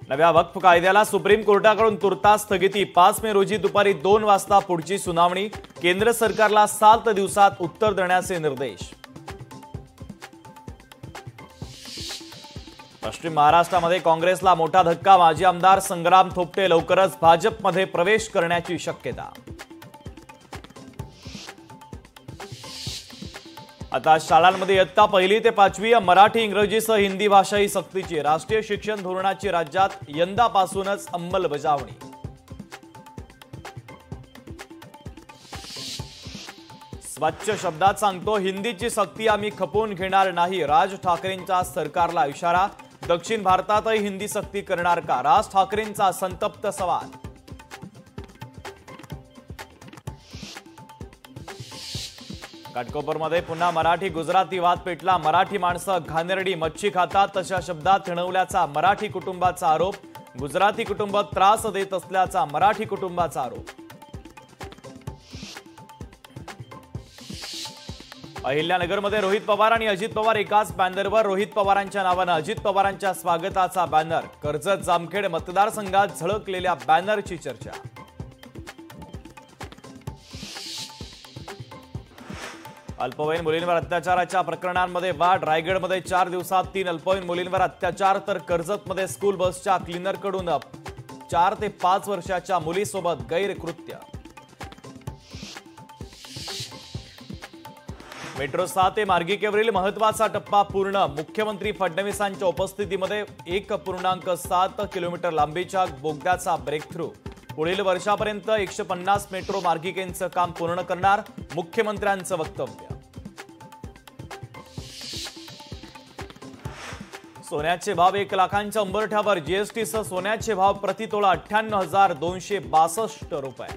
नव्या वक्फ कायद्याला सुप्रीम कोर्टाकडून तुर्तास स्थगिती। 5 मे रोजी दुपारी 2 वाजता पुढची सुनावणी। केंद्र सरकारला 7 दिवसात उत्तर देण्याचे निर्देश। पश्चिम महाराष्ट्रामध्ये काँग्रेसला मोठा धक्का। माजी आमदार संग्राम थोपटे लवकरच भाजपमध्ये प्रवेश करण्याची शक्यता। आता शाळांमध्ये इयत्ता 1ली ते 5वी मराठी इंग्रजीसह हिंदी भाषा ही सक्तीची। राष्ट्रीय शिक्षण धोरणाची राज्यात यंदापासूनच अंमलबजावणी। स्वच्छ शब्दात सांगतो, हिंदीची सक्ती आम्ही खपवून घेणार नाही। राज ठाकरेंचा सरकारला इशारा। दक्षिण भारतातही हिंदी सक्ती करणार का? राज ठाकरेंचा संतप्त सवाल। घाटकोपरमध्ये पुन्हा मराठी गुजराती वाद पेटला। मराठी माणसं घाणेरडी मच्छी खातात तशा शब्दात ठणवल्याचा मराठी कुटुंबाचा आरोप। गुजराती कुटुंब त्रास देत असल्याचा मराठी कुटुंबाचा आरोप। अहिल्यानगरमध्ये रोहित पवार आणि अजित पवार एकाच बॅनरवर। रोहित पवारांच्या नावानं अजित पवारांच्या स्वागताचा बॅनर। कर्जत जामखेड मतदारसंघात झळकलेल्या बॅनरची चर्चा। अल्पवयीन मुलींवर अत्याचाराच्या प्रकरणांमध्ये वाढ। रायगडमध्ये 4 दिवसात 3 अल्पवयीन मुलींवर अत्याचार, तर कर्जतमध्ये स्कूल बसच्या क्लीनरकडून 4 ते 5 वर्षाच्या मुलीसोबत गैरकृत्य। मेट्रो 7 मार्गिकेवरील महत्त्वाचा टप्पा पूर्ण। मुख्यमंत्री फडणवीसांच्या उपस्थितीमध्ये 1.7 किलोमीटर लांबीच्या बोगद्याचा ब्रेकथ्रू। पुढील वर्षापर्यंत 150 मेट्रो मार्गिकेचं काम पूर्ण करणार, मुख्यमंत्र्यांचं वक्तव्य। सोन्याचे भाव 1 लाखांच्या उंबरठ्यावर। जीएसटीसह सोन्याचे भाव प्रतितोळा 98,262 रुपये।